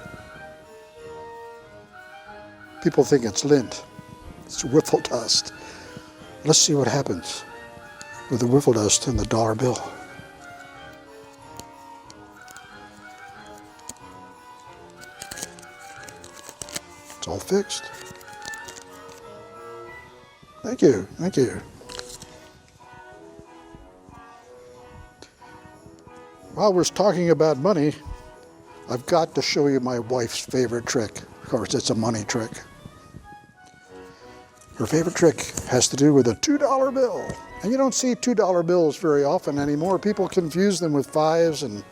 People think it's lint. It's wiffle dust. Let's see what happens with the wiffle dust in the dollar bill. It's all fixed. Thank you, thank you. While we're talking about money, I've got to show you my wife's favorite trick. Of course, it's a money trick. Her favorite trick has to do with a $2 bill. And you don't see $2 bills very often anymore. People confuse them with 5s and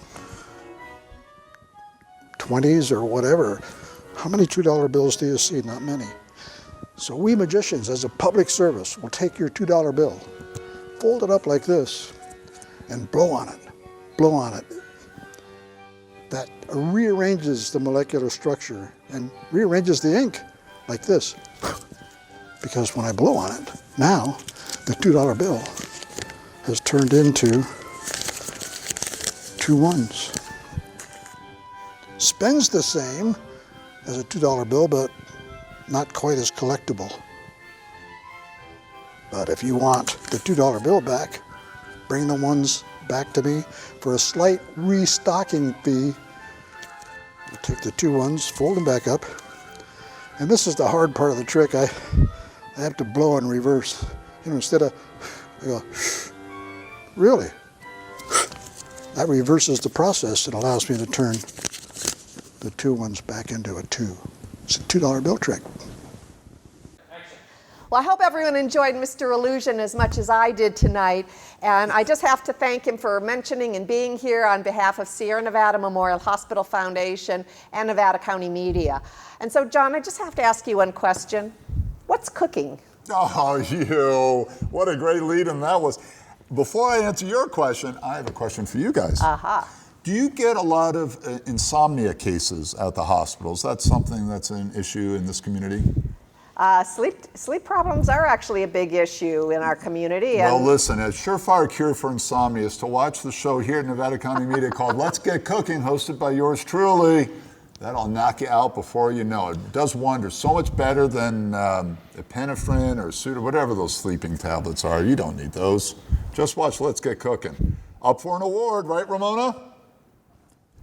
20s or whatever. How many $2 bills do you see? Not many. So we magicians, as a public service, will take your $2 bill, fold it up like this, and blow on it. Blow on it. That rearranges the molecular structure and rearranges the ink like this. Because when I blow on it, now the $2 bill has turned into 2 ones. Spends the same as a $2 bill, but not quite as collectible. But if you want the $2 bill back, bring the ones back to me for a slight restocking fee. I'll take the 2 ones, fold them back up, and this is the hard part of the trick. I have to blow in reverse. You know, instead of, I go, really? That reverses the process and allows me to turn the 2 ones back into a 2. It's a $2 bill trick. Well, I hope everyone enjoyed Mr. Illusion as much as I did tonight. And I just have to thank him for mentioning and being here on behalf of Sierra Nevada Memorial Hospital Foundation and Nevada County Media. And so, John, I just have to ask you one question. What's cooking? Oh, what a great lead-in that was. Before I answer your question, I have a question for you guys. Aha. Do you get a lot of insomnia cases at the hospitals? That's something that's an issue in this community? Sleep problems are actually a big issue in our community. Well, And listen, a surefire cure for insomnia is to watch the show here at Nevada County Media called Let's Get Cooking, hosted by yours truly. That'll knock you out before you know it. It does wonders. So much better than epinephrine or Sudafed, whatever those sleeping tablets are. You don't need those. Just watch Let's Get Cooking. Up for an award, right, Ramona?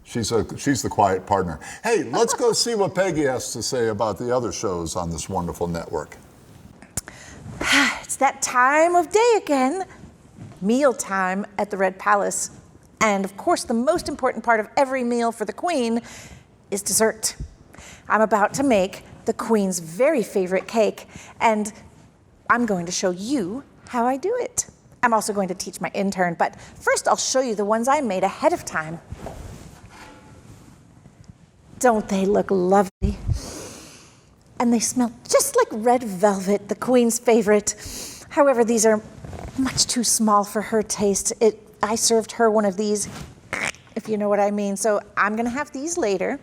She's the quiet partner. Hey, let's go see what Peggy has to say about the other shows on this wonderful network. It's that time of day again. Mealtime at the Red Palace. And of course, the most important part of every meal for the Queen is dessert. I'm about to make the Queen's very favorite cake, and I'm going to show you how I do it. I'm also going to teach my intern, but first I'll show you the ones I made ahead of time. Don't they look lovely? And they smell just like red velvet, the Queen's favorite. However, these are much too small for her taste. I served her one of these, if you know what I mean. So I'm gonna have these later,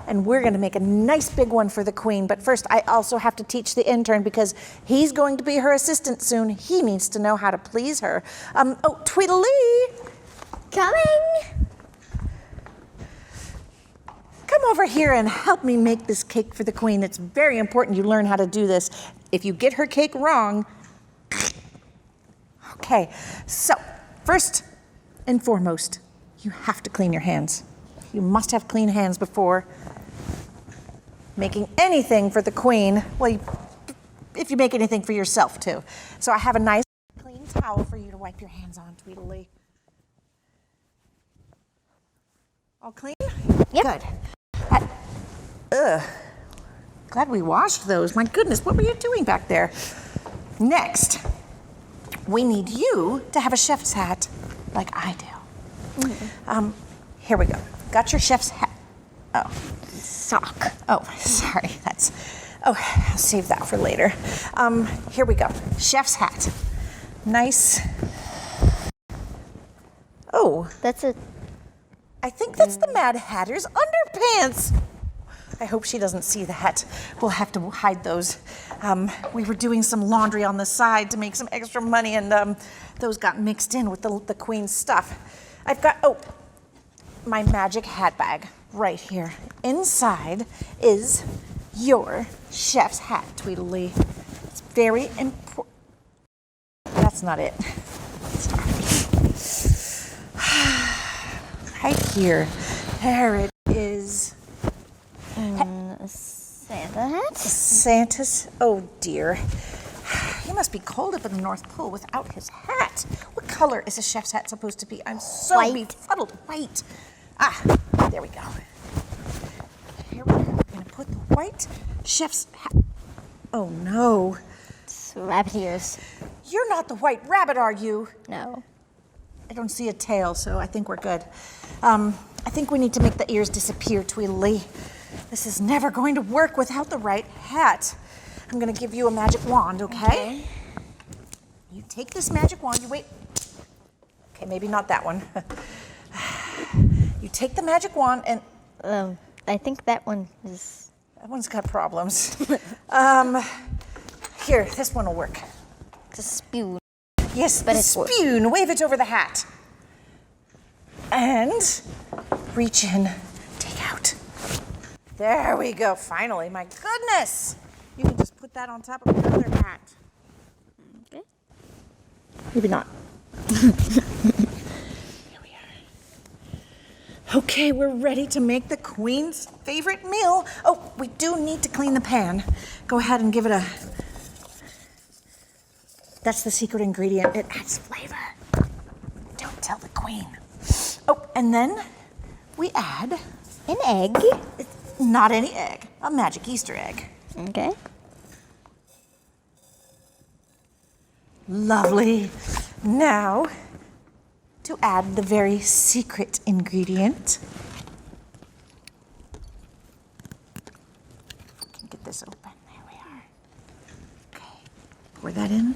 and we're gonna make a nice big one for the Queen. But first, I also have to teach the intern because he's going to be her assistant soon. He needs to know how to please her. Oh, Tweedlee! Coming. Come over here and help me make this cake for the Queen. It's very important you learn how to do this. If you get her cake wrong, okay. So, first and foremost, you have to clean your hands. You must have clean hands before making anything for the Queen. Well, if you make anything for yourself too. So I have a nice clean towel for you to wipe your hands on, Tweedlee. All clean? Yep. Good. Glad we washed those. My goodness, what were you doing back there? Next, we need you to have a chef's hat like I do. Here we go. Got your chef's hat. Oh, Sock. oh, sorry. I'll save that for later. Here we go. Chef's hat. Nice. Oh, I think that's the Mad Hatter's underpants. I hope she doesn't see that. We'll have to hide those. We were doing some laundry on the side to make some extra money, and those got mixed in with the Queen's stuff. I've got, my magic hat bag right here. Inside is your chef's hat, Tweedlee. It's very important. That's not it. Right here. There it is. Santa hat? Santa's, oh dear. He must be cold up in the North Pole without his hat. What color is a chef's hat supposed to be? I'm so White. befuddled. White. There we go. Here we go. We're gonna put the white chef's hat. Oh no. It's rabbit ears. You're not the white rabbit, are you? No. I don't see a tail, so I think we're good. I think we need to make the ears disappear, Tweedlee. This is never going to work without the right hat. I'm gonna give you a magic wand, okay? You take this magic wand, you wait. Okay, maybe not that one. You take the magic wand and... I think that one is... That one's got problems. Here, this one will work. It's a spoon. Yes, But the it's wood. spoon. Wave it over the hat. And reach in, take out. There we go, finally. My goodness. You can just put that on top of your other hat. Okay. Maybe not. Here we are. Okay, we're ready to make the Queen's favorite meal. Oh, we do need to clean the pan. Go ahead and give it a... That's the secret ingredient. It adds flavor. Don't tell the Queen. Oh, and then we add... An egg. Not any egg. A magic Easter egg. Okay. Lovely. Now, to add the very secret ingredient. Get this open. There we are. Okay. Pour that in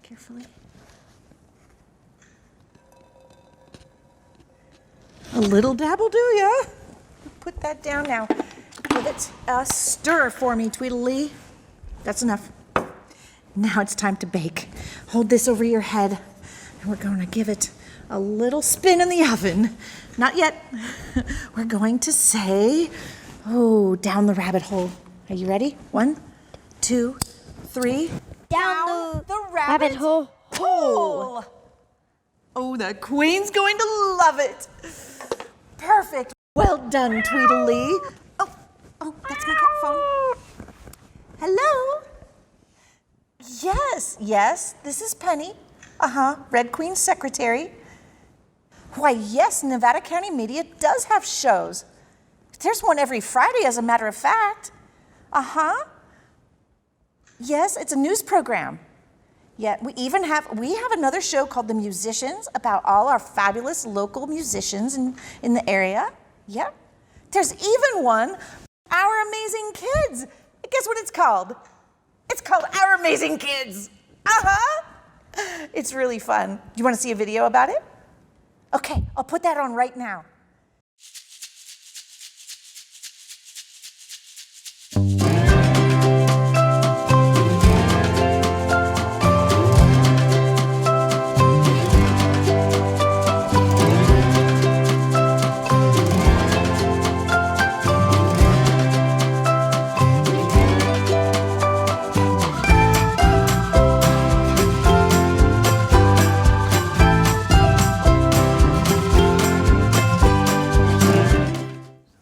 carefully. A little dab will do ya. Put that down now. Give it a stir for me, Tweedledee. That's enough. Now it's time to bake. Hold this over your head, and we're going to give it a little spin in the oven. Not yet. We're going to say, oh, down the rabbit hole. Are you ready? 1, 2, 3. Down the rabbit hole. Oh, the queen's going to love it. Perfect. Well done, Tweedledee. Oh, that's my cat phone. Hello? Yes, this is Penny. Red Queen's secretary. Why, yes, Nevada County Media does have shows. There's one every Friday, as a matter of fact. Yes, it's a news program. Yeah, we have another show called The Musicians about all our fabulous local musicians in the area. Yeah. There's even one, Our Amazing Kids. Guess what it's called? It's called Our Amazing Kids. It's really fun. You want to see a video about it? Okay, I'll put that on right now.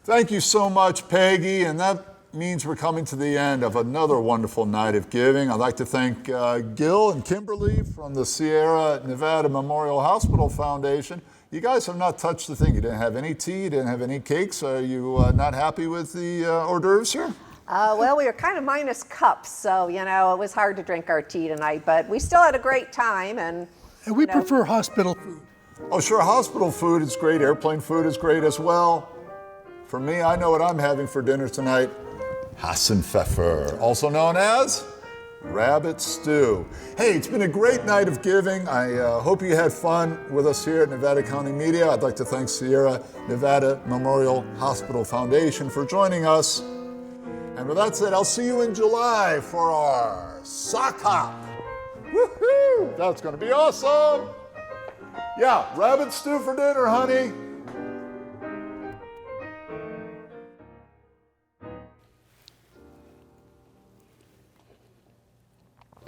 Thank you so much, Peggy, and that means we're coming to the end of another wonderful night of giving. I'd like to thank Gil and Kimberly from the Sierra Nevada Memorial Hospital Foundation. You guys have not touched the thing. You didn't have any tea, you didn't have any cakes. Are you not happy with the hors d'oeuvres here? Well, we were kind of minus cups, so, it was hard to drink our tea tonight, but we still had a great time. And we prefer hospital food. Oh, sure, hospital food is great. Airplane food is great as well. For me, I know what I'm having for dinner tonight. Hassenpfeffer, also known as rabbit stew. Hey, it's been a great night of giving. I hope you had fun with us here at Nevada County Media. I'd like to thank Sierra Nevada Memorial Hospital Foundation for joining us. And with that said, I'll see you in July for our sock hop. Woohoo! That's gonna be awesome. Yeah, rabbit stew for dinner, honey.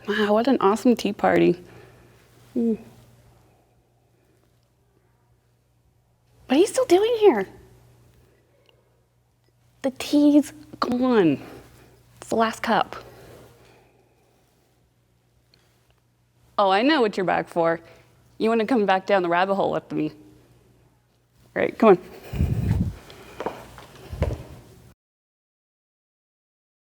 Wow, what an awesome tea party. What are you still doing here? The tea's gone. It's the last cup. Oh, I know what you're back for. You want to come back down the rabbit hole with me. Great, come on.